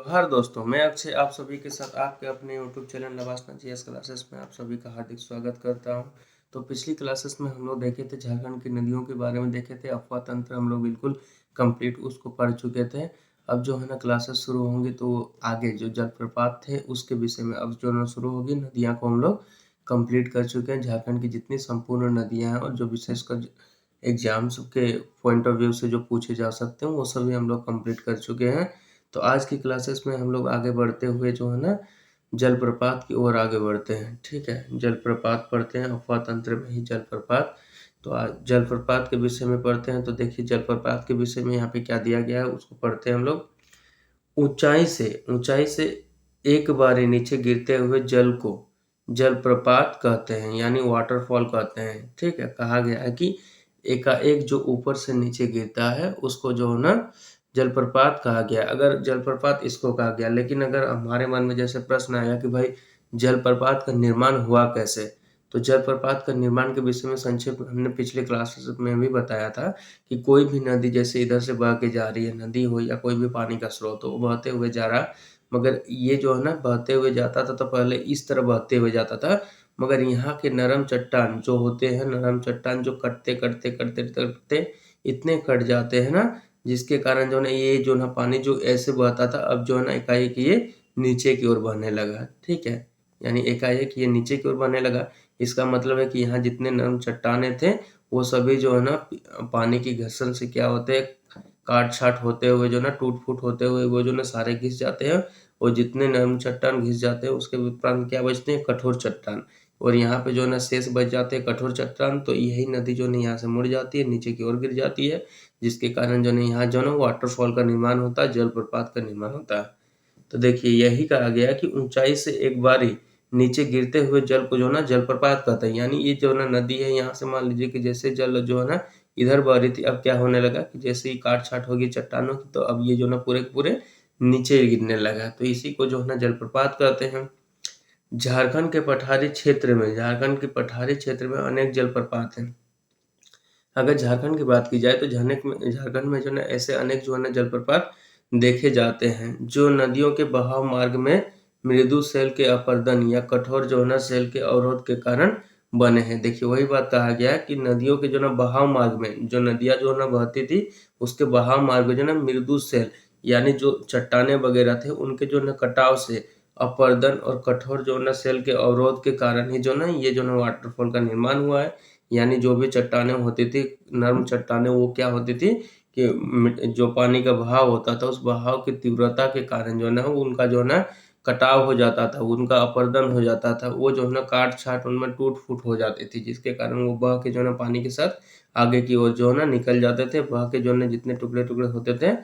जोहार दोस्तों, मैं अक्षय आप सभी के साथ आपके अपने यूट्यूब चैनल नवासना जीएस क्लासेस में आप सभी का हार्दिक स्वागत करता हूं। तो पिछली क्लासेस में हम लोग देखे थे झारखंड की नदियों के बारे में देखे थे। अफवाह तंत्र हम लोग बिल्कुल कंप्लीट उसको पढ़ चुके थे। अब जो है ना क्लासेस शुरू होंगी तो आगे जो जलप्रपात थे उसके विषय में अब जो ना शुरू होगी। नदियाँ को हम लोग कंप्लीट कर चुके हैं। झारखंड की जितनी संपूर्ण नदियाँ हैं और जो विशेषकर एग्जाम्स के पॉइंट ऑफ व्यू से जो पूछे जा सकते हैं वो सभी हम लोग कंप्लीट कर चुके हैं। तो आज की क्लासेस में हम लोग आगे बढ़ते हुए जो है ना जलप्रपात की ओर आगे बढ़ते हैं। ठीक है, जलप्रपात पढ़ते हैं, अफवाह तंत्र में ही जलप्रपात। तो आज जलप्रपात के विषय में पढ़ते हैं। तो देखिए जलप्रपात के विषय में यहाँ पे क्या दिया गया है उसको पढ़ते हैं हम लोग। ऊंचाई से एक बारी नीचे गिरते हुए जल को जलप्रपात कहते हैं, यानी वाटरफॉल कहते हैं। ठीक है, कहा गया है कि एकाएक जो ऊपर से नीचे गिरता है उसको जो है ना जलप्रपात कहा गया। अगर जलप्रपात इसको कहा गया, लेकिन अगर हमारे मन में जैसे प्रश्न आया कि भाई जलप्रपात का निर्माण हुआ कैसे, तो जलप्रपात का निर्माण के विषय में संक्षेप में हमने पिछले क्लासेस में भी बताया था कि कोई भी नदी जैसे इधर से बह के जा रही है, नदी हो या कोई भी पानी का स्रोत हो, बहते हुए जा रहा, मगर ये जो है ना बहते हुए जाता था तो पहले इस तरह बहते हुए जाता था, मगर यहाँ के नरम चट्टान जो होते हैं, नरम चट्टान जो कटते कटते कटते कटते इतने कट जाते हैं ना, जिसके कारण जो है ये जो ना पानी जो ऐसे बहता था अब जो है ना एकाएक ये नीचे की ओर बहने लगा। ठीक है, यानी एकाएक ये नीचे की ओर बहने लगा। इसका मतलब है कि यहाँ जितने नरम चट्टाने थे वो सभी जो है ना पानी की घर्षण से क्या होते हैं, काट छाट होते हुए जो ना टूट फूट होते हुए वो जो ना सारे घिस जाते हैं। और जितने नरम चट्टान घिस जाते हैं उसके उपरांत क्या बचते हैं, कठोर चट्टान। और यहाँ पे जो है ना शेष बच जाते हैं कठोर चट्टान। तो यही नदी जो है यहाँ से मुड़ जाती है, नीचे की ओर गिर जाती है, जिसके कारण जो है यहाँ जो है वाटरफॉल का निर्माण होता है, जलप्रपात का निर्माण होता है। तो देखिए यही कहा गया कि ऊंचाई से एक बारी नीचे गिरते हुए जल को जो ना जलप्रपात कहते हैं। यानी ये जो ना नदी है यहाँ से मान लीजिए कि जैसे जल जो है ना इधर बह रही थी, अब क्या होने लगा कि जैसे ही काट छाट होगी चट्टानों की तो अब ये जो ना पूरे पूरे नीचे गिरने लगा। तो इसी को जो है ना जलप्रपात कहते हैं। झारखंड के पठारी क्षेत्र में, झारखंड के पठारी क्षेत्र में अनेक जलप्रपात हैं। अगर झारखंड की बात की जाए तो झारखंड में जो ना ऐसे अनेक जो है ना जलप्रपात देखे जाते हैं जो नदियों के बहाव मार्ग में मृदु सेल के अपर्दन या कठोर जो है ना सेल के अवरोध के कारण बने हैं। देखिए वही बात कहा गया है कि नदियों के जो ना बहाव मार्ग में जो नदियां जो ना बहती थी उसके बहाव मार्ग में जो ना मृदु सेल यानी जो चट्टाने वगैरह थे उनके जो ना कटाव से अपर्दन और कठोर जो ना सेल के अवरोध के कारण ही जो ना ये जो ना वाटरफॉल का निर्माण हुआ है। यानी जो भी चट्टानें होती थी, नर्म चट्टानें, वो क्या होती थी कि जो पानी का बहाव होता था उस बहाव की तीव्रता के कारण जो है ना उनका जो है ना कटाव हो जाता था, उनका अपर्दन हो जाता था, वो जो है ना काट छाट उनमें टूट फूट हो जाती थी, जिसके कारण वो बह के जो है ना पानी के साथ आगे की ओर जो है ना निकल जाते थे। बह के जो है ना जितने टुकड़े टुकड़े होते थे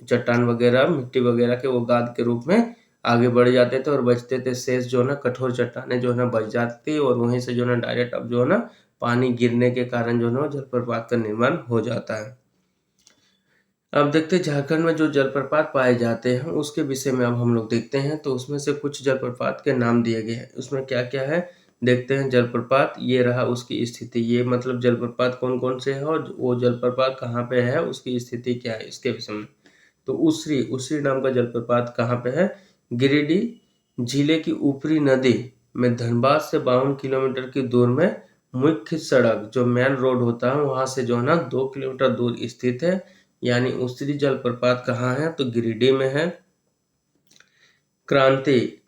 चट्टान वगैरह मिट्टी वगैरह के, वो गाद के रूप में आगे बढ़ जाते थे और बचते थे शेष जो है ना कठोर चट्टानें जो है ना बच जाती थी। और वहीं से जो है ना डायरेक्ट अब जो है ना पानी गिरने के कारण जो है ना जलप्रपात का निर्माण हो जाता है। अब देखते हैं झारखंड में जो जलप्रपात पाए जाते हैं उसके विषय में अब हम लोग देखते हैं। तो उसमें से कुछ जलप्रपात के नाम दिए गए हैं, उसमें क्या क्या है देखते हैं। जलप्रपात ये रहा उसकी स्थिति, ये मतलब जलप्रपात कौन कौन से है और वो जलप्रपात कहाँ पे है, उसकी स्थिति क्या है इसके विषय में। तो उसरी नाम का जलप्रपात कहाँ पे है, गिरिडीह जिले की ऊपरी नदी में धनबाद से 52 किलोमीटर की दूर में मुख्य सड़क जो मेन रोड होता है वहां से जो है ना 2 किलोमीटर दूर स्थित है। यानी उसरी जलप्रपात कहाँ है, तो गिरिडीह में है। कांती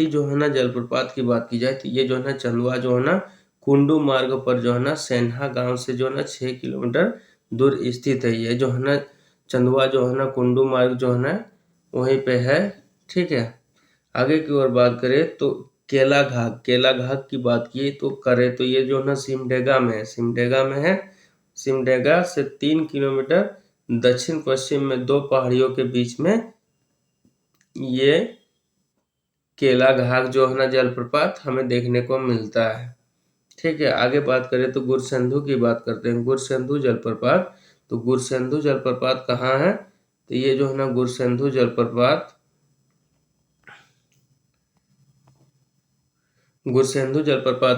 जो है ना जलप्रपात की बात की जाए तो ये जो है ना चंदवा जो है ना कुंडू मार्ग पर जो है ना सेन्हा गांव से जो है ना 6 किलोमीटर दूर स्थित है। ये जो है ना चंदवा जो है ना कुंडू मार्ग जो है ना वहीं पे है। ठीक है, आगे की ओर बात करें तो केला घाट की बात की तो करें तो ये जो है ना सिमडेगा में है, सिमडेगा से 3 किलोमीटर दक्षिण पश्चिम में दो पहाड़ियों के बीच में ये केला घाट जो है ना जलप्रपात हमें देखने को मिलता है। ठीक है, आगे बात करें तो गुरसिंधु की बात करते हैं। गुरसिंधु जलप्रपात, तो गुरसिंधु जलप्रपात कहाँ है, तो ये जो है ना गुरसिंधु जलप्रपात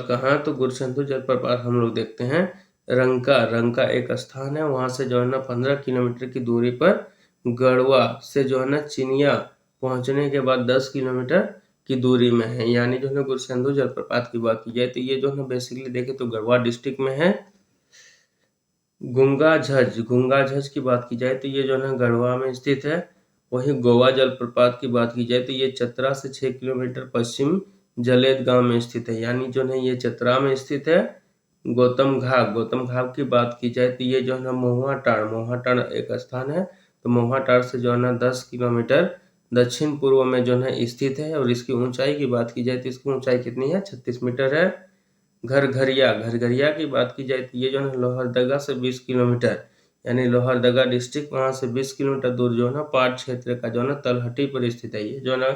कहाँ, तो गुरसिंधु जलप्रपात हम लोग देखते हैं रंका एक स्थान है, वहां से जो है ना 15 किलोमीटर की दूरी पर गढ़वा से जो है ना चिनिया पहुंचने के बाद 10 किलोमीटर की दूरी में है। यानी जो है ना गुरसिंधु जलप्रपात की बात की जाए तो ये जो है ना बेसिकली देखे तो गढ़वा डिस्ट्रिक्ट में है। गुंगा झज की बात की जाए तो ये जो है ना गढ़वा में स्थित है। वहीं गोवा जलप्रपात की बात की जाए तो ये चतरा से 6 किलोमीटर पश्चिम जलेद गांव में स्थित है। यानी जो है ये चतरा में स्थित है। गौतम घाट की बात की जाए तो ये जो है ना मोहाटाड़ एक स्थान है। तो मोहाटाड़ से जो है ना 10 किलोमीटर दक्षिण पूर्व में जो है स्थित है। और इसकी ऊंचाई की बात की जाए तो इसकी ऊंचाई कितनी है, 36 मीटर है। घरघरिया की बात की जाए तो ये जो है लोहरदगा से 20 किलोमीटर, यानी लोहरदगा डिस्ट्रिक्ट वहां से 20 किलोमीटर दूर जो है ना पाट क्षेत्र का जो है ना तलहटी पर स्थित है। ये जो है ना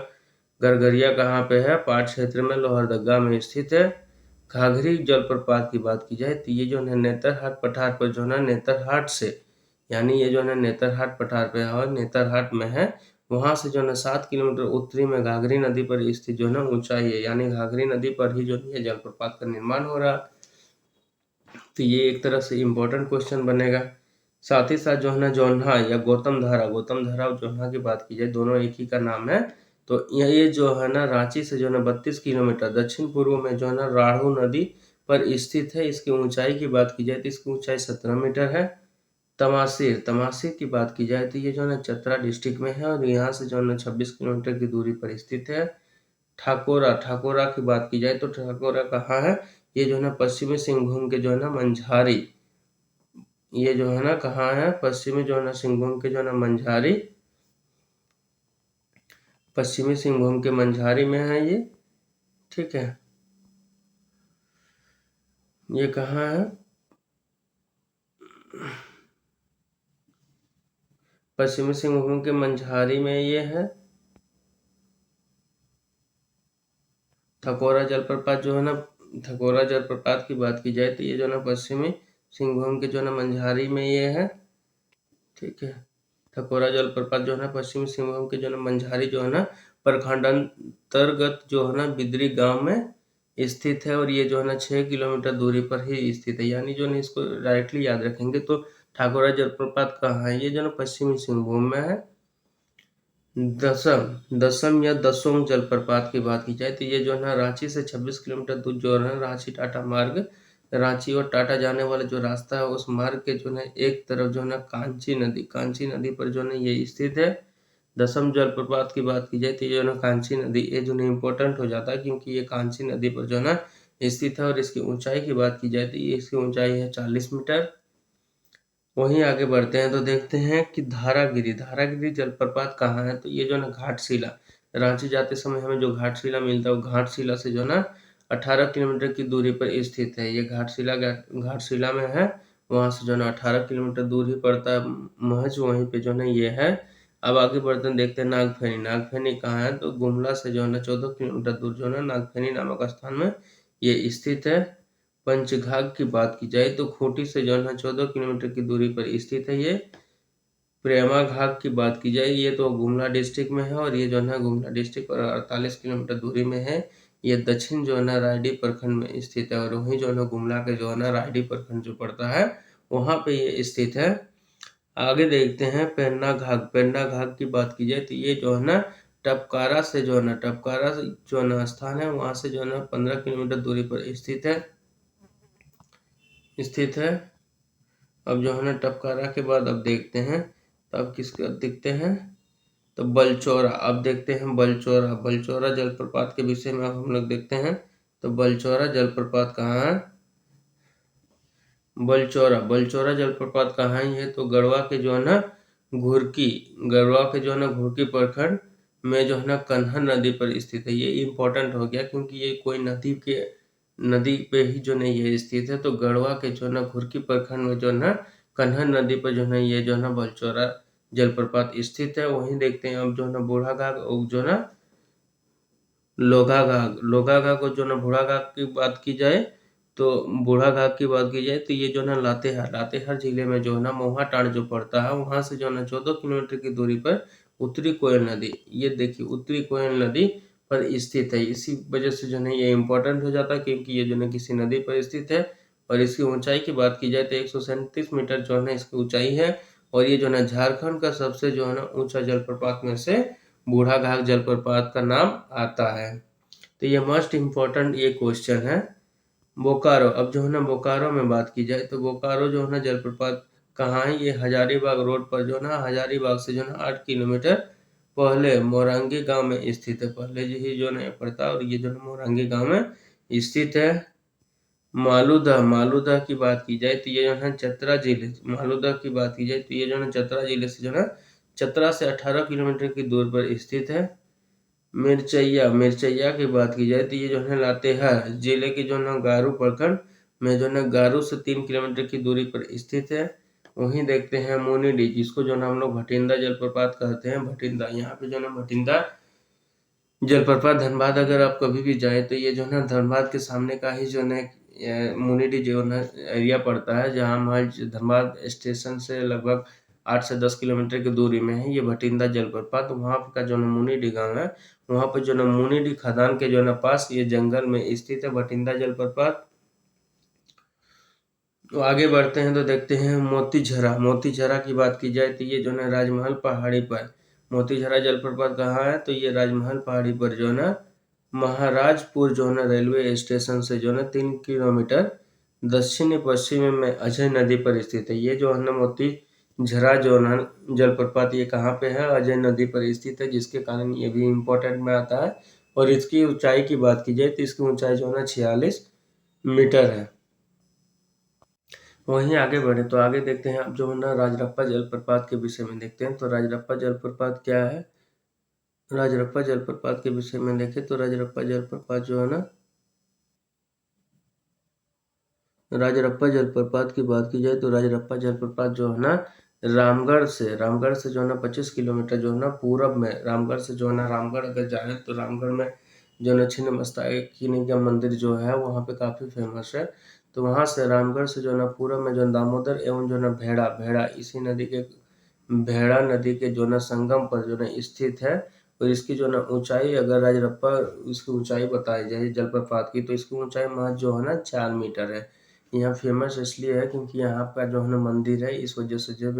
घरघरिया कहाँ पे है, पाट क्षेत्र में लोहरदगा में स्थित है। घाघरी जलप्रपात की बात की जाए तो ये जो है नेतरहाट पठार पर जो है ना नेतरहाट से, यानी ये जो है नेतरहाट पठार पे है और नेतरहाट में है। वहां से जो है 7 किलोमीटर उत्तरी में घाघरी नदी पर स्थित जो है ना ऊंचाई है। यानी घाघरी नदी पर ही जो है जलप्रपात का निर्माण हो रहा। तो ये एक तरह से इम्पोर्टेंट क्वेश्चन बनेगा। साथ ही साथ जो है ना जोन्हा या गौतम धारा और जोन्हा की बात की जाए दोनों एक ही का नाम है। तो ये जो है ना रांची से जो है ना 32 किलोमीटर दक्षिण पूर्व में जो है ना राढ़ू नदी पर स्थित है। इसकी ऊंचाई की बात की जाए तो इसकी ऊंचाई 17 मीटर है। तमासिर की बात की जाए तो ये जो है ना चतरा डिस्ट्रिक्ट में है और यहाँ से जो है ना 26 किलोमीटर की दूरी पर स्थित है। ठाकोरा की बात की जाए तो ठाकोरा कहाँ है, ये जो है ना पश्चिमी सिंहभूम के जो है ना मंझारी, ये जो है ना कहाँ है, पश्चिमी जो है ना सिंहभूम के जो है ना मंझारी, पश्चिमी सिंहभूम के मंझारी में है ये। ठीक है, ये कहाँ है, पश्चिमी सिंहभूम के मंझारी में ये है। थकोरा जलप्रपात जो है ना, थकोरा जलप्रपात की बात की जाए तो ये जो है ना पश्चिमी सिंहभूम के जो है ना मंझारी में ये है। ठीक है, थकोरा जलप्रपात जो है ना पश्चिमी सिंहभूम के जो है ना मंझारी जो है ना प्रखंड अंतर्गत जो है ना बिदरी गांव में स्थित है। और ये जो है ना 6 किलोमीटर दूरी पर ही स्थित है। यानी जो है इसको डायरेक्टली याद रखेंगे तो ठाकुरा जलप्रपात कहाँ है, ये जो है ना पश्चिमी सिंहभूम में है। दसम या दसों जलप्रपात की बात की जाए तो ये जो है ना रांची से 26 किलोमीटर दूर जो है रांची टाटा मार्ग, रांची और टाटा जाने वाला जो रास्ता है उस मार्ग के जो है एक तरफ जो है ना कांची नदी पर जो है ये स्थित है। दसम जलप्रपात की बात की जाए तो ये जो है ना कांची नदी, ये जो है इम्पोर्टेंट हो जाता है क्योंकि ये कांची नदी पर जो है ना स्थित है। और इसकी ऊंचाई की बात की जाए तो ये इसकी ऊंचाई है 40 मीटर। वहीं आगे बढ़ते हैं तो देखते हैं कि धारागिरी जलप्रपात कहाँ है, तो ये जो है ना घाटशिला, रांची जाते समय हमें जो घाटशिला मिलता है वो घाटशिला से जो है ना 18 किलोमीटर की दूरी पर स्थित है। ये घाटशिला में है। वहां से जो है ना 18 किलोमीटर दूर ही पड़ता है महज, वहीं पे जो है ना ये है। अब आगे बढ़ते हैं, देखते हैं नागफेनी कहाँ है, तो गुमला से जो है ना 14 किलोमीटर दूर जो है ना नागफेनी नामक स्थान में ये स्थित है। पंचघाघ की बात की जाए तो खूंटी से जो है 14 किलोमीटर की दूरी पर स्थित है ये। प्रेमा घाट की बात की जाए ये तो गुमला डिस्ट्रिक्ट में है और ये जो है गुमला डिस्ट्रिक्ट और 48 किलोमीटर दूरी में है। ये दक्षिण जो है ना रायडी प्रखंड में स्थित है। और वहीं जो है ना गुमला के जो है ना रायडी प्रखंड जो पड़ता है वहाँ पे ये स्थित है। आगे देखते हैं पेन्ना घाट की बात की जाए तो ये जो है ना टपकारा से जो है ना स्थान है, वहां से जो है ना 15 किलोमीटर दूरी पर स्थित है। अब जो है ना टपकारा के बाद अब देखते हैं, तो अब किसका देखते हैं, तो बलचौरा। अब देखते हैं बलचौरा जलप्रपात के विषय में अब हम लोग देखते हैं। तो बलचौरा जलप्रपात कहाँ है, बलचौरा जलप्रपात कहाँ है, ये तो गढ़वा के जो है ना घुरकी प्रखंड में जो है ना कन्हन नदी पर स्थित है। ये इम्पोर्टेंट हो गया क्योंकि ये कोई नदी पे ही जो है ये स्थित है। तो गढ़वा के जो है ना घुरकी प्रखंड में जो है ना कन्हन नदी पर जो है ये जो है ना बलचौरा जलप्रपात स्थित है। वहीं देखते हैं अब जो है ना बूढ़ाघाट जो है ना लोगाघाट को जो है ना बूढ़ाघाट की बात की जाए तो ये जो है ना लातेहार जिले में जो है ना मोहाटाड़ जो पड़ता है वहां से जो है ना 14 किलोमीटर की दूरी पर उत्तरी कोयल नदी, ये देखिए उत्तरी कोयल नदी पर स्थित है। इसी वजह से जो है ये इम्पोर्टेंट हो जाता है क्योंकि ये जो है किसी नदी पर स्थित है। और इसकी ऊंचाई की बात की जाए तो 137 मीटर जो है इसकी ऊंचाई है। और ये जो है ना झारखंड का सबसे जो है ना ऊंचा जलप्रपात में से बूढ़ाघाट जलप्रपात का नाम आता है। तो ये मोस्ट इम्पोर्टेंट ये क्वेश्चन है। बोकारो, अब जो है ना बोकारो में बात की जाए तो बोकारो जो है ना जलप्रपात कहाँ है, ये हजारीबाग रोड पर जो है ना हजारीबाग से जो है ना 8 किलोमीटर पहले मोरंगी गांव में स्थित है। पहले जो ही जो है पड़ता है और ये जो है मोरंगी गांव में स्थित है। मालूदा, मालूदा की बात की जाए तो ये जो है चतरा जिले, मालूदा की बात की जाए तो ये जो है चतरा जिले से जो है चतरा से 18 किलोमीटर की दूर पर स्थित है। मिर्चैया, मिर्चैया की बात की जाए तो ये जो है लातेहार जिले के जो है गारू प्रखंड में जो है गारू से 3 किलोमीटर की दूरी पर स्थित है। वहीं देखते हैं मुनिडी, जिसको जो है हम लोग भटिंडा जलप्रपात कहते हैं। भटिंडा, यहाँ पे जो है भटिंडा जलप्रपात धनबाद अगर आप कभी भी जाए तो ये जो है धनबाद के सामने का ही जो है मुनिडी जो है एरिया पड़ता है, जहाँ हमारे धनबाद स्टेशन से लगभग 8 से 10 किलोमीटर की दूरी में है ये भटिंडा जलप्रपात। वहाँ का जो है मुनिडी गाँव है, वहाँ पर जो है मुनिडी खदान के जो है पास ये जंगल में स्थित है भटिंडा जलप्रपात। तो आगे बढ़ते हैं तो देखते हैं मोतीझरा। मोतीझरा की बात की जाए तो ये जो है राजमहल पहाड़ी पर, मोतीझरा जलप्रपात कहाँ है तो ये राजमहल पहाड़ी पर जो है ना महाराजपुर जो है ना रेलवे स्टेशन से जो है 3 किलोमीटर दक्षिणी पश्चिम में अजय नदी पर स्थित है। ये जो है ना मोतीझरा जो है ना जलप्रपात ये कहाँ पे है, अजय नदी पर स्थित है, जिसके कारण ये भी इम्पोर्टेंट में आता है। और इसकी ऊंचाई की बात की जाए तो इसकी ऊंचाई जो है ना 46 मीटर है। वहीं आगे बढ़े तो आगे देखते हैं अब जो है ना राजरप्पा जलप्रपात के विषय में देखते हैं। तो राजरप्पा जलप्रपात क्या है, राजरप्पा जलप्रपात के विषय में देखें तो राजरप्पा जलप्रपात जो है ना, राजरप्पा जलप्रपात की बात की जाए तो राजरप्पा जलप्रपात जो है ना रामगढ़ से जो है ना 25 किलोमीटर जो है ना पूरब में, रामगढ़ से जो है ना रामगढ़ अगर जाए तो रामगढ़ में जो है छिन्नमस्ताकिनी का मंदिर जो है वहाँ पे काफ़ी फेमस है। तो वहाँ से रामगढ़ से जो है ना पूरब में जो है दामोदर एवं जो है ना भेड़ा, भेड़ा इसी नदी के, भेड़ा नदी के जो है ना संगम पर जो है स्थित है। और इसकी जो है ना ऊंचाई, अगर राजरप्पा इसकी ऊंचाई बताई जाए जलप्रपात की तो इसकी ऊंचाई महज जो है ना 4 मीटर है। यहाँ फेमस इसलिए है क्योंकि यहाँ का जो है ना मंदिर है, इस वजह से जब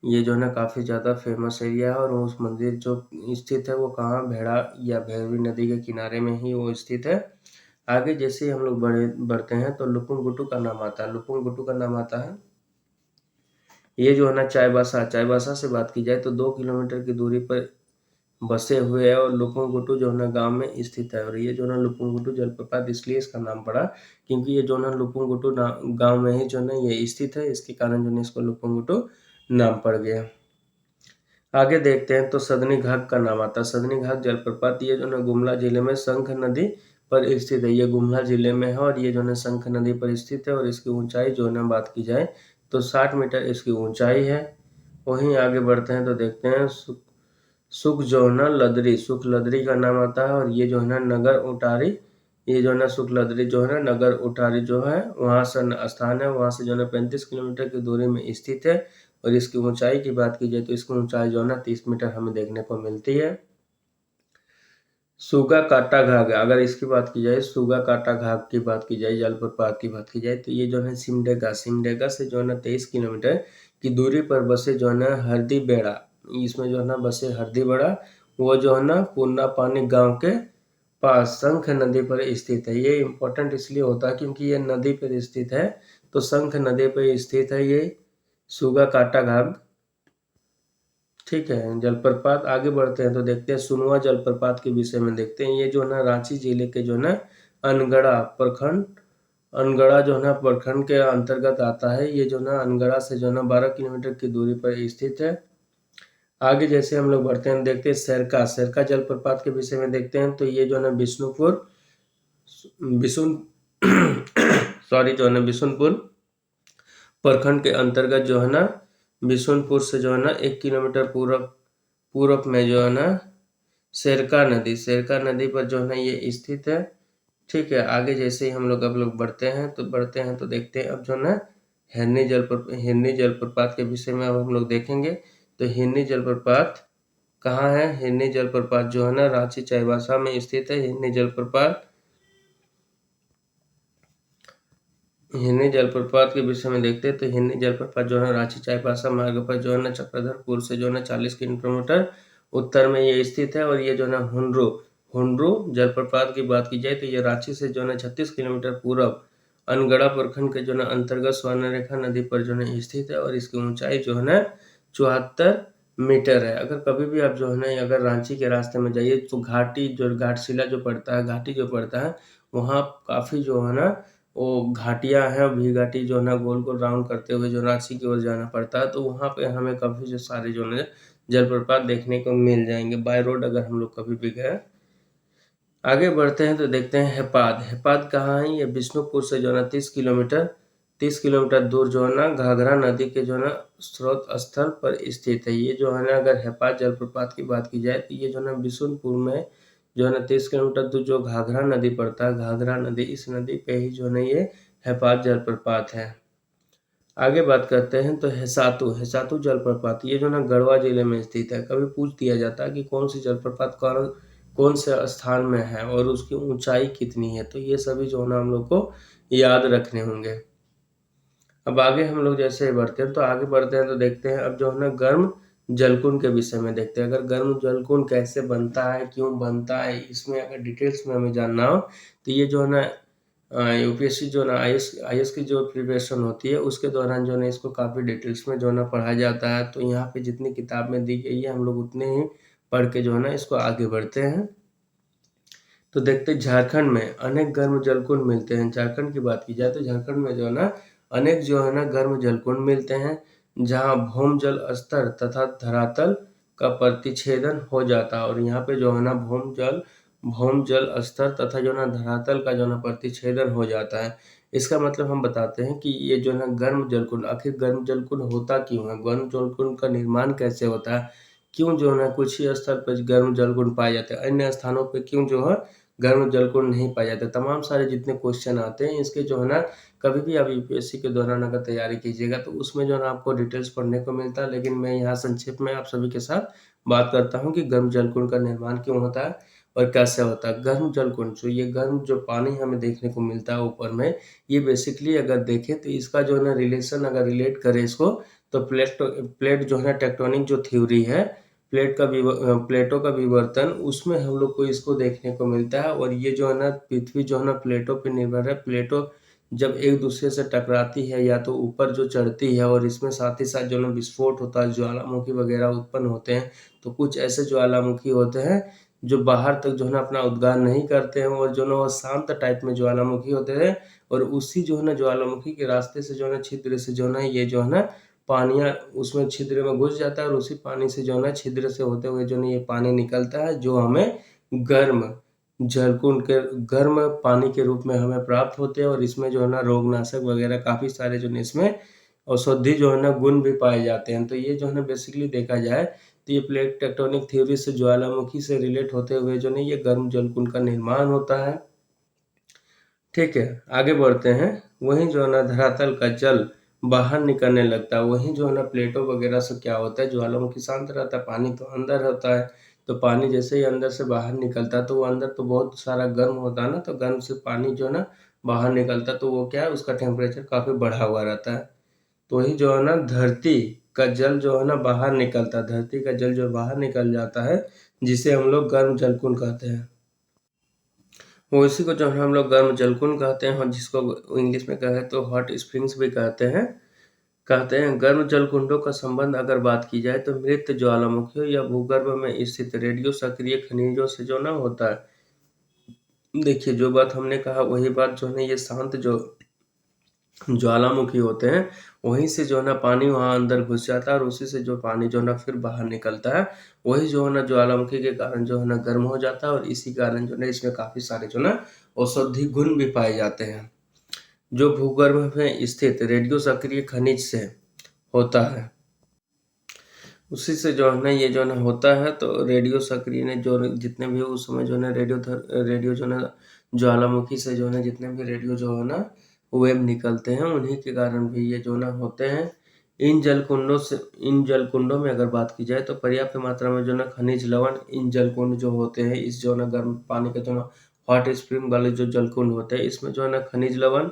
ये जो है ना काफ़ी ज़्यादा फेमस एरिया है। और उस मंदिर जो स्थित है वो कहाँ, भेड़ा या भैरवी नदी के किनारे में ही वो स्थित है। आगे जैसे ही हम लोग बढ़ते हैं तो लुपुंग का नाम आता है, लुपुंग का नाम आता है। ये जो है ना चाईबासा, चाईबासा से बात की जाए तो 2 किलोमीटर की दूरी पर बसे हुए है और लुपुंगुटू जो है ना गाँव में स्थित है। और ये जो है ना लुपुंगुटू जलप्रपात इसलिए इसका नाम पड़ा क्योंकि ये जो है ना लुपुंगुटू गाँव में ही जो है ना ये स्थित है, इसके कारण जो है इसको लुपुंगुटू नाम पड़ गया। आगे देखते हैं तो सदनी घाट का नाम आता है। सदनी घाट जलप्रपात ये जो है ना गुमला जिले में शंख नदी पर स्थित है। ये गुमला जिले में है और ये जो है शंख नदी पर स्थित है। और इसकी ऊंचाई जो है ना बात की जाए तो 60 मीटर इसकी ऊंचाई है। वहीं आगे बढ़ते हैं तो देखते हैं सुख जो है ना लदरी, सुख लदरी का नाम आता है। और ये जो है ना नगर उटारी, ये जो है ना सुख लदरी जो है ना नगर उटारी जो है वहाँ से स्थान है, वहाँ से जो है ना 35 किलोमीटर की दूरी में स्थित है। और इसकी ऊंचाई की बात की जाए तो इसकी ऊंचाई जो है ना 30 मीटर हमें देखने को मिलती है। सुगा काटा घाट, अगर इसकी बात की जाए, सुगा काटा घाट की बात की जाए, जलप्रपात की बात की जाए तो ये जो है सिमडेगा, सिमडेगा से जो है ना 23 किलोमीटर की दूरी पर बसे जो है ना हरदी बेड़ा, इसमें जो है ना बसे हरदी बेड़ा, वो जो है ना पूर्णा पानी गाँव के पास शंख नदी पर स्थित है। ये इम्पोर्टेंट इसलिए होता है क्योंकि ये नदी पर स्थित है। तो शंख नदी पर स्थित है ये सुगा काटा घाट। ठीक है, जलप्रपात आगे बढ़ते हैं तो देखते हैं सुनवा जलप्रपात के विषय में देखते हैं। ये जो है ना रांची जिले के जो है ना अनगढ़ा प्रखंड, अनगढ़ा जो है ना प्रखंड के अंतर्गत आता है। ये जो है ना अनगढ़ा से जो है ना 12 किलोमीटर की दूरी पर स्थित है। आगे जैसे हम लोग बढ़ते हैं देखते हैं सरका, सरका जलप्रपात के विषय में देखते हैं। तो ये जो है ना बिष्णुपुर, बिशुन सॉरी जो है ना बिशुनपुर प्रखंड के अंतर्गत जो है ना बिशुनपुर से जो है ना 1 किलोमीटर पूरब में जो है ना शेरका नदी, शेरका नदी पर जो है ना ये स्थित है। ठीक है, आगे जैसे ही हम लोग अब लोग बढ़ते हैं तो देखते हैं अब जो है ना हिरनी जलप्रपात के विषय में अब हम लोग देखेंगे। तो हिरनी जलप्रपात कहाँ है, हिरनी जलप्रपात जो है ना रांची चाईबासा में स्थित है। हिरनी जलप्रपात हिन्नी जलप्रपात के विषय में देखते हैं तो हिन्नी जलप्रपात जो है रांची चाईबासा मार्ग पर जो है ना चक्रधरपुर से जो है ना 40 किलोमीटर उत्तर में ये स्थित है। और ये जो है ना हुंड्रू हुंड्रू जलप्रपात की बात की जाए तो ये रांची से जो है ना 36 किलोमीटर पूर्व अनगढ़ा प्रखंड के जो है ना अंतर्गत स्वर्णरेखा नदी पर जो है स्थित है। और इसकी ऊंचाई जो है ना 74 मीटर है। अगर कभी भी आप जो है ना अगर रांची के रास्ते में जाइए तो घाटी जो घाटशिला जो पड़ता है, घाटी जो पड़ता है, वहाँ काफ़ी जो है ना वो घाटियाँ हैं, भी घाटी जो है ना गोल-गोल राउंड करते हुए जो रांची की ओर जाना पड़ता है, तो वहाँ पे हमें काफ़ी जो सारे जो है जलप्रपात देखने को मिल जाएँगे बाय रोड अगर हम लोग कभी भी गए। आगे बढ़ते हैं तो देखते हैं हेपाद। हेपाद कहाँ है? ये बिष्णुपुर से जो है ना 30 किलोमीटर दूर जो है ना घाघरा नदी के जो है ना स्रोत स्थल पर स्थित है। ये जो है ना अगर हेपाद जलप्रपात की बात की जाए तो ये जो है ना बिशुनपुर में जो है ना 30 किलोमीटर दूर जो घाघरा नदी पड़ता है, घाघरा नदी, इस नदी पे ही जो है ना ये हेपाद जलप्रपात है। आगे बात करते हैं तो हेसातु हेसातु जलप्रपात ये जो है ना गढ़वा जिले में स्थित है। कभी पूछ दिया जाता है कि कौन सी जलप्रपात कौन से स्थान में है और उसकी ऊंचाई कितनी है, तो ये सभी जो है ना हम लोग को याद रखने होंगे। अब आगे हम लोग जैसे बढ़ते हैं तो आगे बढ़ते हैं तो देखते हैं अब जो है ना गर्म जलकुंड के विषय में देखते हैं। अगर गर्म जलकुंड कैसे बनता है, क्यों बनता है, इसमें अगर डिटेल्स में हमें जानना हो तो ये जो है ना यूपीएससी जो है ना आईएएस की जो प्रिपरेशन होती है उसके दौरान जो है ना इसको काफ़ी डिटेल्स में जो है ना पढ़ाया जाता है। तो यहाँ पे जितनी किताब में दी गई है हम लोग उतने ही पढ़ के जो है ना इसको आगे बढ़ते हैं। तो देखते हैं झारखंड में अनेक गर्म जलकुंड मिलते हैं। झारखंड की बात की जाए तो झारखंड में जो है ना अनेक जो है ना गर्म जलकुंड मिलते हैं, जहाँ भौम जल स्तर तथा धरातल का प्रतिच्छेदन हो जाता है। और यहाँ पे जो है ना भौम जल स्तर तथा जो है ना धरातल का जो है ना प्रतिच्छेदन हो जाता है। इसका मतलब हम बताते हैं कि ये जो है ना गर्म जलकुंड, आखिर गर्म जलकुंड होता क्यों है, गर्म जलकुंड का निर्माण कैसे होता है, क्यों जो है ना कुछ ही स्थल पर गर्म जलकुंड पाए जाते हैं, अन्य स्थानों पे क्यों जो है गर्म जलकुंड नहीं पाए जाते। तमाम सारे जितने क्वेश्चन आते हैं इसके जो है ना कभी भी आप यूपीएससी के दौरान अगर तैयारी कीजिएगा तो उसमें जो है ना आपको डिटेल्स पढ़ने को मिलता है। लेकिन मैं यहाँ संक्षेप में आप सभी के साथ बात करता हूँ कि गर्म जलकुंड का निर्माण क्यों होता है और कैसे होता है। गर्म जलकुंड जो ये गर्म जो पानी हमें देखने को मिलता है ऊपर में, ये बेसिकली अगर देखें तो इसका जो है ना रिलेशन अगर रिलेट करें इसको तो प्लेट जो है ना टेक्टोनिक जो थ्योरी है, प्लेटों का विवर्तन, उसमें हम लोग को इसको देखने को मिलता है। और ये जो है ना पृथ्वी जो है ना प्लेटों पे निर्भर है। प्लेटों जब एक दूसरे से टकराती है या तो ऊपर जो चढ़ती है और इसमें साथ ही साथ जो है ना विस्फोट होता है, ज्वालामुखी वगैरह उत्पन्न होते हैं। तो कुछ ऐसे ज्वालामुखी होते हैं जो बाहर तक जो है ना अपना उद्गार नहीं करते हैं और जो है ना वो शांत टाइप में ज्वालामुखी होते हैं। और उसी जो है ना ज्वालामुखी के रास्ते से जो है ना छिद्र से जो है ना ये जो है ना पानियाँ उसमें छिद्र में घुस जाता है और उसी पानी से जो है ना छिद्र से होते हुए जो है ना ये पानी निकलता है, जो हमें गर्म जलकुंड के गर्म पानी के रूप में हमें प्राप्त होते हैं। और इसमें जो है ना रोगनाशक वगैरह काफ़ी सारे जो है इसमें औषधि जो है ना गुण भी पाए जाते हैं। तो ये जो है ना बेसिकली देखा जाए तो ये प्लेट टेक्टोनिक थ्योरी से ज्वालामुखी से रिलेट होते हुए जो है ये गर्म जलकुंड का निर्माण होता है। ठीक है, आगे बढ़ते हैं। वहीं जो है ना धरातल का जल बाहर निकलने लगता है। वहीं जो है ना प्लेटों वगैरह से क्या होता है, ज्वालामुखी शांत रहता है, पानी तो अंदर होता है। तो पानी जैसे ही अंदर से बाहर निकलता है तो वो अंदर तो बहुत सारा गर्म होता है ना, तो गर्म से पानी जो है ना बाहर निकलता है तो वो क्या है उसका टेम्परेचर काफ़ी बढ़ा हुआ रहता है। तो वही जो है ना धरती का जल जो है ना बाहर निकलता है, धरती का जल जो बाहर निकल जाता है जिसे हम लोग गर्म जलकुंड कहते हैं। वो इसी को जो है हम लोग गर्म जलकुंड कहते हैं और जिसको इंग्लिश में कहे तो हॉट स्प्रिंग्स भी कहते हैं। गर्म जलकुंडों का संबंध अगर बात की जाए तो मृत ज्वालामुखियों या भूगर्भ में स्थित रेडियो सक्रिय खनिजों से जो ना होता है। देखिए जो बात हमने कहा वही बात जो है ना ये शांत जो ज्वालामुखी होते हैं वहीं से जो है ना पानी वहाँ अंदर घुस जाता है और उसी से जो पानी जो है ना फिर बाहर निकलता है। वही जो है ना ज्वालामुखी के कारण जो है ना गर्म हो जाता है और इसी कारण जो है ना इसमें काफ़ी सारे जो है ना औषधि गुण भी पाए जाते हैं, जो भूगर्भ में स्थित रेडियो सक्रिय खनिज से होता है। उसी से जो है ना ये जो है ना होता है। तो रेडियो सक्रिय ने जो जितने भी उस समय जो है ना रेडियो जो है ना ज्वालामुखी से जो है ना जितने भी रेडियो जो है ना वेव निकलते हैं उन्हीं के कारण भी ये जो है ना होते हैं। इन जलकुंडों में अगर बात की जाए तो पर्याप्त मात्रा में जो है ना खनिज लवण इन जलकुंड जो होते हैं, इस जो है ना गर्म पानी का जो है ना हॉट स्प्रिंग वाले जो जलकुंड होते हैं इसमें जो है ना खनिज लवण,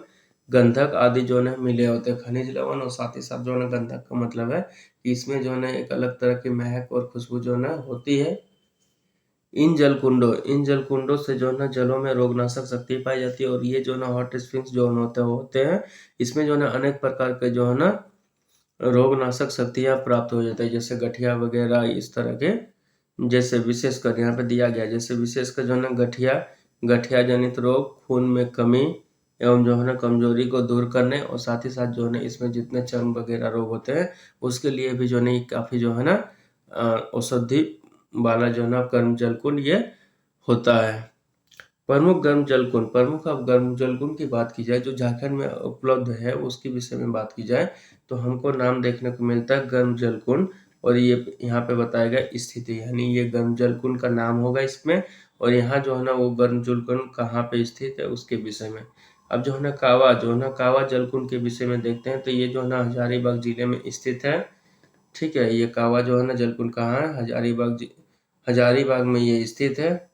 गंधक आदि जो है ना मिले होते हैं, खनिज लवण, और साथ ही साथ जो है ना गंधक का मतलब है कि इसमें जो है ना एक अलग तरह की महक और खुशबू जो है ना होती है। इन जलकुंडों से जो है ना जलों में रोगनाशक शक्ति पाई जाती है, और ये जो है ना हॉट स्प्रिंग्स जो होते हैं, इसमें जो है ना अनेक प्रकार के जो है ना रोगनाशक शक्तियाँ प्राप्त हो जाती है, जैसे गठिया वगैरह इस तरह के, जैसे विशेषकर यहाँ पे दिया गया, जैसे विशेषकर जो है ना गठिया जनित रोग, खून में कमी एवं जो है ना कमजोरी को दूर करने, और साथ ही साथ जो है ना इसमें जितने चर्म वगैरह रोग होते हैं उसके लिए भी जो है ना काफ़ी जो है ना औषधि वाला जो है ना गर्म जलकुंड ये होता है। प्रमुख अब गर्म जलकुंड की बात की जाए, जो झारखंड में उपलब्ध है उसके विषय में बात की जाए, तो हमको नाम देखने को मिलता है गर्म जलकुंड, और ये यहाँ पे बताया गया स्थिति, यानी ये गर्म जलकुंड का नाम होगा इसमें, और यहाँ जो है ना वो गर्म जलकुंड कहाँ पे स्थित है उसके विषय में। अब जो है ना कावा जलकुंड के विषय में देखते हैं, तो ये जो है ना हजारीबाग जिले में स्थित है। ठीक है, ये कावा जो है ना जलकुंड कहाँ है, हजारीबाग में ये स्थित है।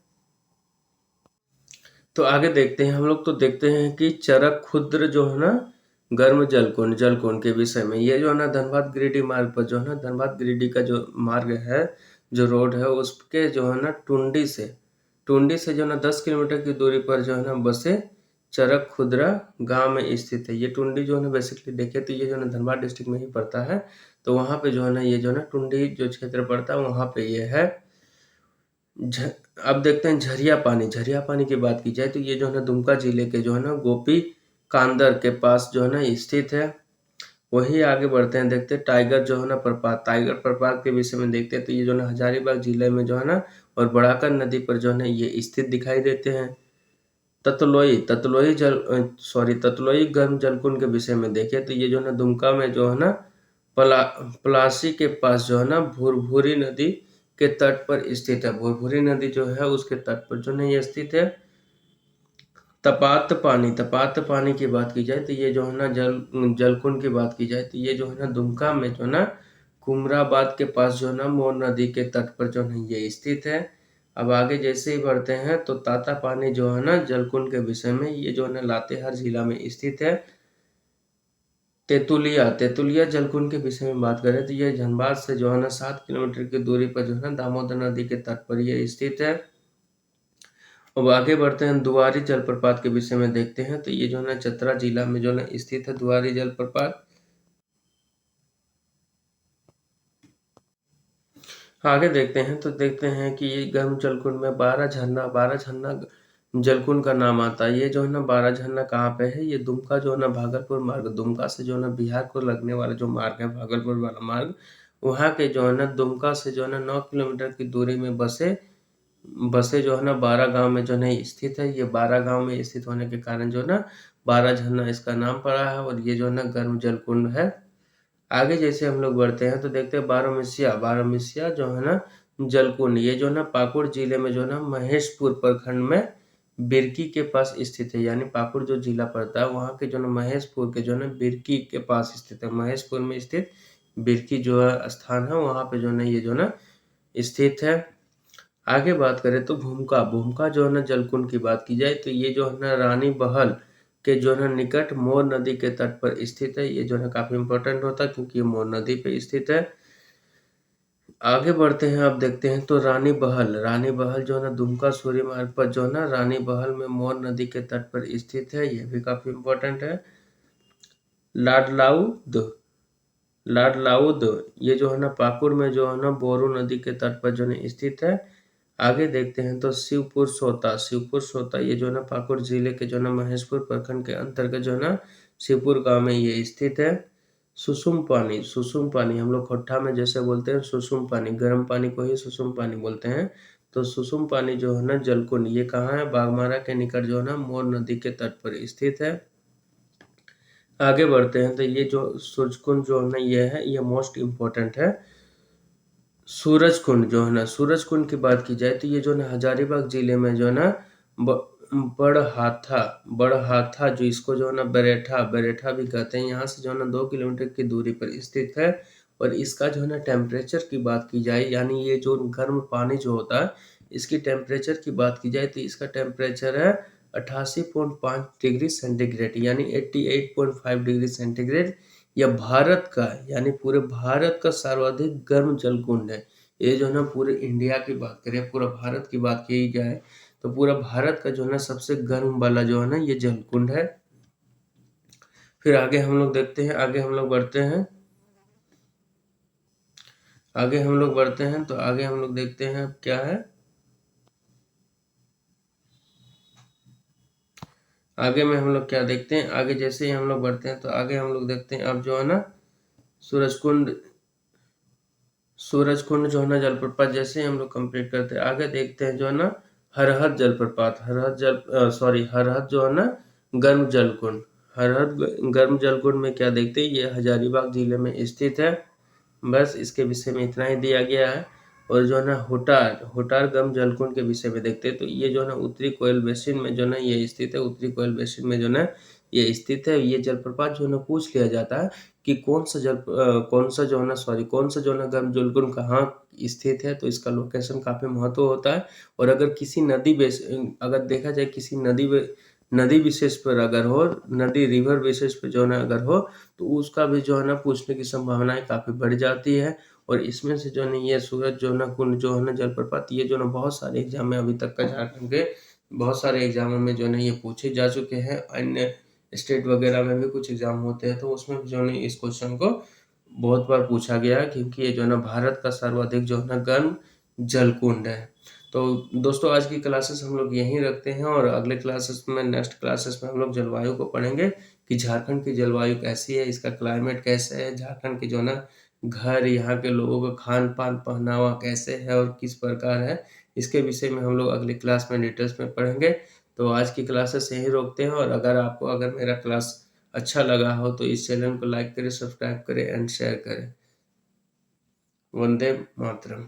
तो आगे देखते हैं हम लोग, तो देखते हैं कि चरक खुर्द जो है ना गर्म जलकुंड के विषय में, ये जो है ना धनबाद गिरिडीह मार्ग पर जो है ना धनबाद गिरिडीह का जो मार्ग है, जो रोड है, उसके जो है ना टुंडी से जो है ना 10 किलोमीटर की दूरी पर जो है ना बसे चरक खुर्द गांव में स्थित है। ये टुंडी जो है ना बेसिकली देखे तो ये जो है ना धनबाद डिस्ट्रिक्ट में ही पड़ता है, तो वहाँ पे जो है ना ये जो है ना टुंडी जो क्षेत्र पड़ता है वहाँ पे ये है। अब देखते हैं झरिया पानी की बात की जाए, तो ये जो है ना दुमका जिले के जो है ना गोपी कांदर के पास जो है ना स्थित है। वही आगे बढ़ते हैं, देखते हैं टाइगर प्रपात के विषय में देखते हैं, तो ये जो है ना हजारीबाग जिले में जो है ना और बड़ाकर नदी पर जो है ना ये स्थित दिखाई देते हैं। ततलोई गर्म जलकुंड के विषय में देखें, तो ये जो है ना दुमका में जो है ना पला पलासी के पास जो है ना भुरभुरी नदी के तट पर स्थित है। भुरभुरी नदी जो है उसके तट पर जो है ये स्थित है। तपात पानी की बात की जाए, तो ये जो है ना जलकुंड की बात की जाए, तो ये जो है ना दुमका में जो है ना कुमराबाद के पास जो है ना मोर नदी के तट पर जो है ये स्थित है। अब आगे जैसे ही बढ़ते हैं, तो ताता पानी जो है ना जलकुंड के विषय में, ये जो है ना लातेहार जिला में स्थित है। तेतुलिया जलकुंड के विषय में बात करें, तो ये धनबाद से जो है ना 7 किलोमीटर की दूरी पर जो है ना दामोदर नदी के तट पर ये स्थित है। अब आगे बढ़ते हैं, दुआरी जलप्रपात के विषय में देखते हैं, तो ये जो है ना चतरा जिला में जो है ना स्थित है दुआरी जलप्रपात। आगे देखते हैं, तो देखते हैं कि ये गर्म जलकुंड में 12 झरना जलकुंड का नाम आता है। ये जो है ना 12 झरना कहाँ पे है, ये दुमका जो है ना भागलपुर मार्ग, दुमका से जो है ना बिहार को लगने वाला जो मार्ग है भागलपुर वाला मार्ग, वहाँ के जो है ना दुमका से जो है ना 9 किलोमीटर की दूरी में बसे जो है ना 12 गांव में जो है ना स्थित है। ये 12 गांव में स्थित होने के कारण जो है ना 12 झरना इसका नाम पड़ा है, और ये जो है ना गर्म जलकुंड है। आगे जैसे हम लोग बढ़ते हैं, तो देखते हैं बारहमीसिया जो है ना जलकुंड, ये जो है ना पाकुड़ जिले में जो है ना महेशपुर प्रखंड में बिरकी के पास स्थित है। यानी पाकुड़ जो जिला पड़ता है वहाँ के जो है महेशपुर के जो है ना बिरकी के पास स्थित है। महेशपुर में स्थित बिरकी जो है स्थान है, वहाँ पे जो है ना ये जो है ना स्थित है। आगे बात करें तो भूमका जो है ना जलकुंड की बात की जाए, तो ये जो है ना रानी बहल के जो है ना निकट मोर नदी के तट पर स्थित है। ये जो है काफी इंपॉर्टेंट होता है क्योंकि ये मोर नदी पे स्थित है। आगे बढ़ते हैं, अब देखते हैं, तो रानी बहल जो है ना दुमका सूर्य मार्ग पर जो है ना रानी बहल में मोर नदी के तट पर स्थित है। यह भी काफी इंपॉर्टेंट है। लाडलाउद लाडलाउद ये जो है ना पाकुड़ में जो है ना बोरू नदी के तट पर जो है स्थित है। आगे देखते हैं, तो शिवपुर सोता ये जो है ना पाकुड़ जिले के जो है ना महेशपुर प्रखंड के अंतर्गत जो है ना शिवपुर गांव में ये स्थित है। सुसुम पानी हम लोग खोट्ठा में जैसे बोलते हैं सुसुम पानी, गर्म पानी को ही सुसुम पानी बोलते हैं। तो सुसुम पानी जो है ना जलकुंड, ये कहाँ है, बागमारा के निकट जो है ना मोर नदी के तट पर स्थित है। आगे बढ़ते हैं, तो ये जो सूरजकुंड जो है ना ये मोस्ट इम्पोर्टेंट है। सूरजकुंड जो है ना, सूरजकुंड की बात की जाए, तो ये जो है ना हजारीबाग जिले में जो है ना बड़हाथा जो इसको जो है ना बरेठा भी कहते हैं, यहाँ से जो है ना 2 किलोमीटर की दूरी पर स्थित है। और इसका जो है ना टेम्परेचर की बात की जाए, यानी ये जो गर्म पानी जो होता है इसकी टेम्परेचर की बात की जाए, तो इसका टेम्परेचर है 88.5 डिग्री सेंटीग्रेड यानी 88.5 डिग्री सेंटीग्रेड। यह भारत का यानी पूरे भारत का सर्वाधिक गर्म जल कुंड है। ये जो है ना पूरे इंडिया की बात करें, पूरा भारत की बात की जाए तो पूरा भारत का जो है ना सबसे गर्म वाला जो है ना ये जल कुंड है। फिर आगे हम लोग देखते हैं, आगे हम लोग बढ़ते हैं, आगे हम लोग बढ़ते हैं तो आगे हम लोग देखते हैं अब क्या है। आगे में हम लोग क्या देखते हैं, आगे जैसे ही हम लोग बढ़ते हैं तो आगे हम लोग देखते हैं अब जो है ना सूरजकुंड, सूरजकुंड जो है ना जलप्रपात जैसे ही हम लोग कंप्लीट करते हैं आगे देखते हैं जो है ना हरहद जलप्रपात, हरहद जो है ना गर्म जलकुंड। हरहद गर्म जलकुंड में क्या देखते हैं, ये हजारीबाग जिले में स्थित है। बस इसके विषय में इतना ही दिया गया है। और जो है ना होटार गर्म जलकुंड के विषय में देखते हैं तो ये जो है ना उत्तरी कोयल बेसिन में जो है ना ये स्थित है। उत्तरी कोयल बेसिन में जो है ना ये स्थित है। ये जलप्रपात जो है ना पूछ लिया जाता है कि कौन सा जो है ना गर्म जलकुंड कहाँ स्थित है, तो इसका लोकेशन काफी महत्व होता है। और अगर किसी अगर देखा जाए किसी नदी विशेष पर अगर हो, नदी रिवर विशेष पे जो है ना अगर हो तो उसका भी जो है ना पूछने की संभावनाएं काफी बढ़ जाती है। और इसमें से जो है ना ये सूरज जो है ना कुंड जो है ना जलप्रपात, ये जो है ना बहुत सारे एग्जाम में अभी तक का झारखंड के बहुत सारे एग्जामों में जो है ना ये पूछे जा चुके हैं। अन्य स्टेट वगैरह में भी कुछ एग्जाम होते हैं तो उसमें भी जो है ना इस क्वेश्चन को बहुत बार पूछा गया है, क्योंकि ये जो है ना भारत का सर्वाधिक जो है ना गर्म जलकुंड है। तो दोस्तों आज की क्लासेस हम लोग यहीं रखते हैं और अगले क्लासेस में, नेक्स्ट क्लासेस में हम लोग जलवायु को पढ़ेंगे कि झारखंड की जलवायु कैसी है, इसका क्लाइमेट कैसे है, झारखंड की जो है ना घर, यहाँ के लोगों का खान पान पहनावा कैसे है और किस प्रकार है, इसके विषय में हम लोग अगली क्लास में डिटेल्स में पढ़ेंगे। तो आज की क्लासेस यहीं रोकते हैं और अगर मेरा क्लास अच्छा लगा हो तो इस चैनल को लाइक करें, सब्सक्राइब करें एंड शेयर करें। वंदे मातरम।